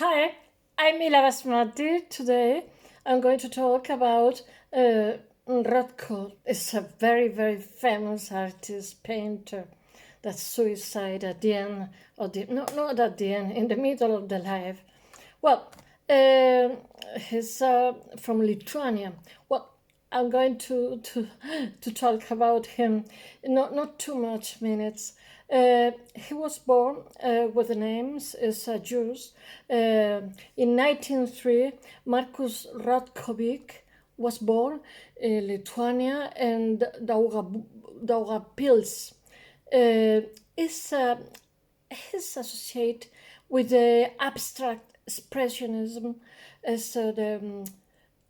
Hi, I'm ilabasmati. Today I'm going to talk about Rothko. It's a very, very famous artist, painter that suicide at the end of the, no, not at the end, in the middle of the life. Well, uh, he's from Lithuania. Well, I'm going to talk about him, not too much minutes. He was born with the names is Jews. In 1903, Markus Rotkovic was born in Lithuania and Daugavpils. Is He's associated with the abstract expressionism as the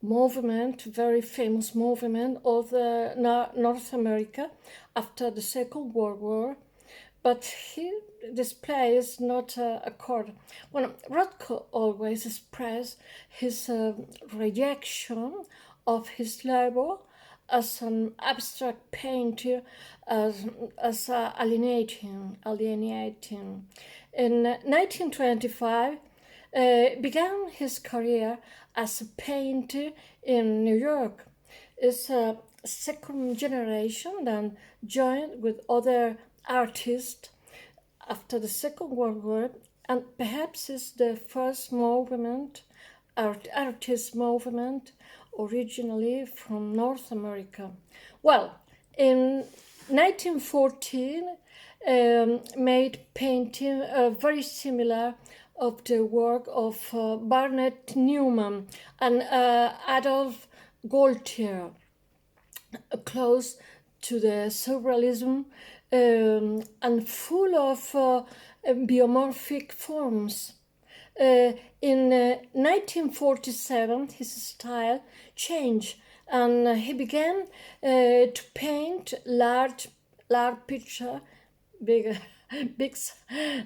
movement, very famous movement of North America after the Second World War. But he displays not a chord. Well, Rothko always expressed his rejection of his labor as an abstract painter, as alienating. In 1925, began his career as a painter in New York. Is a second generation, then joined with other artists after the Second World War, and perhaps is the first movement, artist movement, originally from North America. Well, in 1914, made painting very similar of the work of Barnett Newman and Adolf Gaultier, close to the surrealism and full of biomorphic forms. In 1947, his style changed and he began to paint large picture, big, big,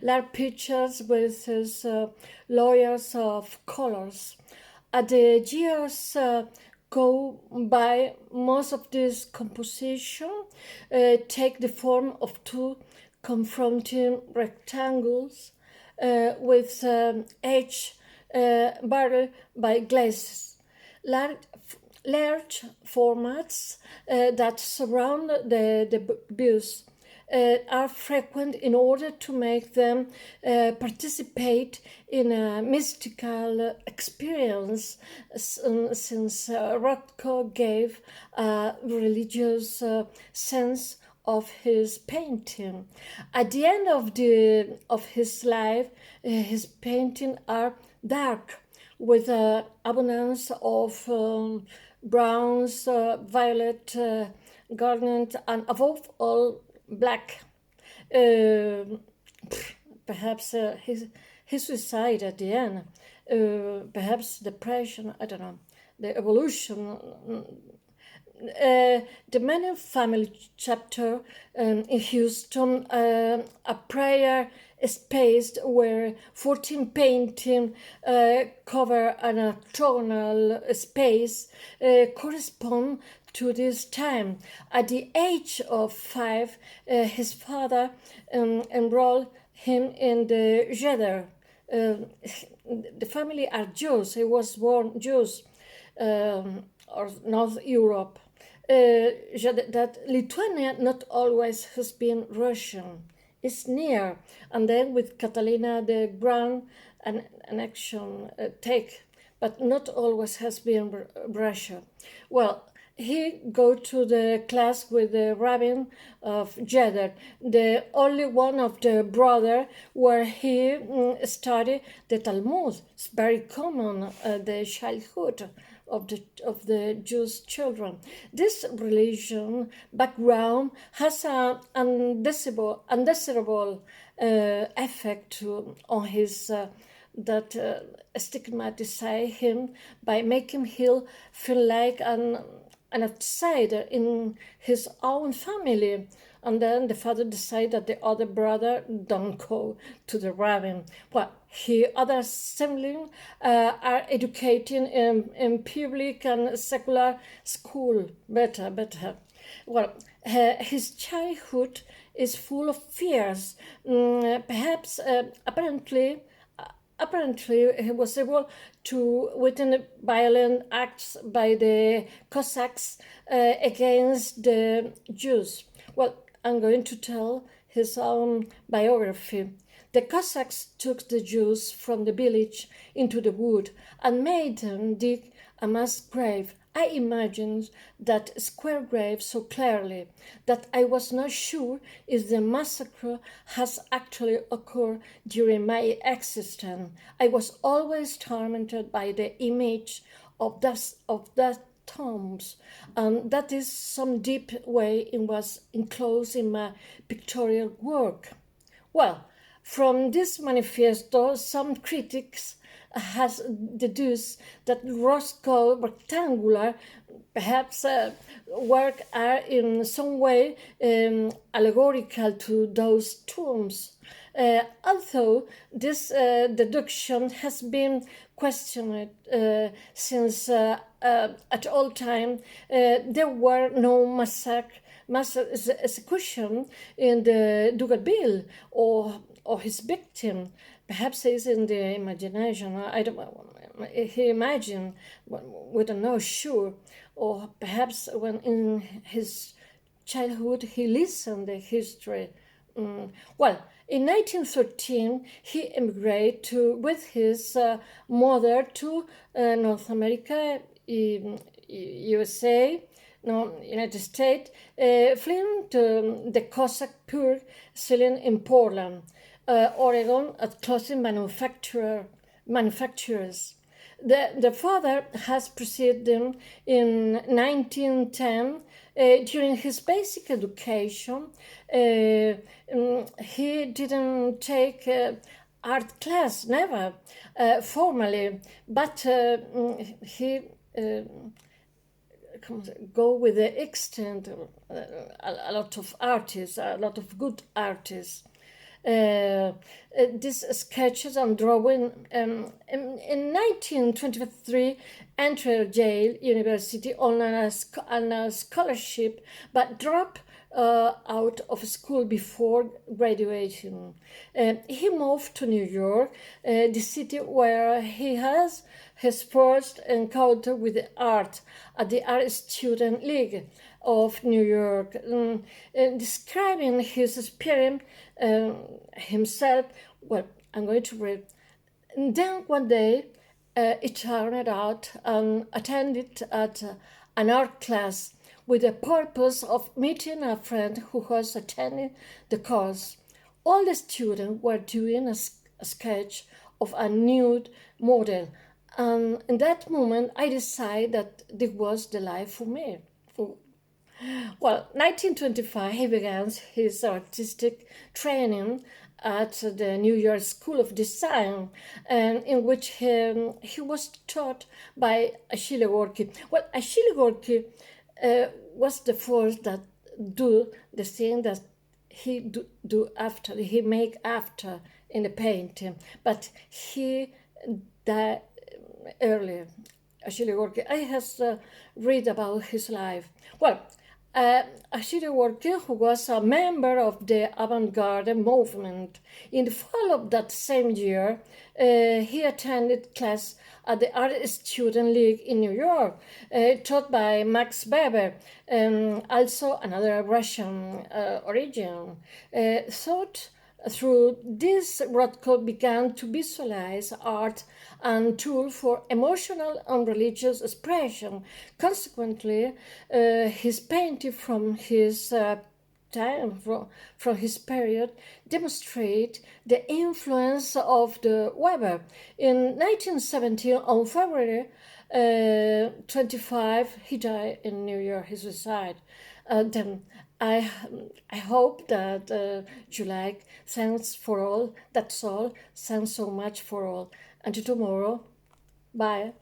large pictures with his layers of colors. As the years go by, most of this composition take the form of two confronting rectangles with edge barred by glazes. Large formats that surround the views are frequent in order to make them participate in a mystical experience, since Rothko gave a religious sense of his painting. At the end of his life, his paintings are dark, with abundance of browns, violet, garnet, and above all black. Uh, Perhaps his suicide at the end, perhaps depression, I don't know, the evolution. The Many Family chapter in Houston, a prayer space where 14 painting cover an octagonal space correspond to this time. At the age of 5, his father enrolled him in the Jeder. The family are Jews. He was born Jews, or North Europe. That Lithuania not always has been Russian. It's near, and then with Catalina the Grand, an annexion take, but not always has been Russia. Well, he go to the class with the rabbin of Jeder, the only one of the brother where he studied the Talmud. It's very common, the childhood of the Jewish children. This religion background has an undesirable effect on his that stigmatize him by making him feel like an outsider in his own family. And then the father decided that the other brother don't go to the rabbin. Well, other siblings are educating in public and secular school. Better. Well, his childhood is full of fears. Perhaps, apparently, apparently he was able to witness violent acts by the Cossacks against the Jews. Well, I'm going to tell his own biography. The Cossacks took the Jews from the village into the wood and made them dig a mass grave. I imagined that square grave so clearly that I was not sure if the massacre has actually occurred during my existence. I was always tormented by the image of that tombs, and that is some deep way it was enclosed in my pictorial work. Well, from this manifesto, some critics has deduced that Rothko rectangular perhaps work are in some way allegorical to those tombs. Although this deduction has been questioned since at all time, there were no mass execution in the Dugatville or his victim. Perhaps it's in the imagination. I don't. He imagined. We don't know sure. Or perhaps when in his childhood he listened the history. Well, in 1913 he emigrated with his mother to North America, USA, no, United States, fleeing to the Cossack Purge selling in Portland, Oregon, at clothing manufacturers. The father has preceded them in 1910. During his basic education, he didn't take art class, never formally, but he go with the extent a lot of artists, a lot of good artists. These sketches and drawing in 1923 entered Yale University on a scholarship but dropped out of school before graduation. He moved to New York, the city where he has his first encounter with the art at the Art Student League of New York, describing his experience himself. Well, I'm going to read. And then one day, it turned out and attended at an art class with the purpose of meeting a friend who was attending the course. All the students were doing a sketch of a nude model, and in that moment, I decided that this was the life for me. Well, 1925, he began his artistic training at the New York School of Design, and in which he was taught by Achille Gorky. Well, Achille Gorky was the first that do the thing that he do after, he make after in the painting, but he died earlier. Achille Gorky, I has read about his life. Well, Achille Gorky, who was a member of the avant-garde movement. In the fall of that same year, he attended class at the Art Student League in New York, taught by Max Weber, also another Russian origin. Through this, Rothko began to visualize art and tool for emotional and religious expression. Consequently, his painting from his time, from his period, demonstrate the influence of the Weber. In 1917, on February 25, he died in New York, his suicide. Then I hope that you like. Thanks for all. That's all. Thanks so much for all. Until tomorrow. Bye.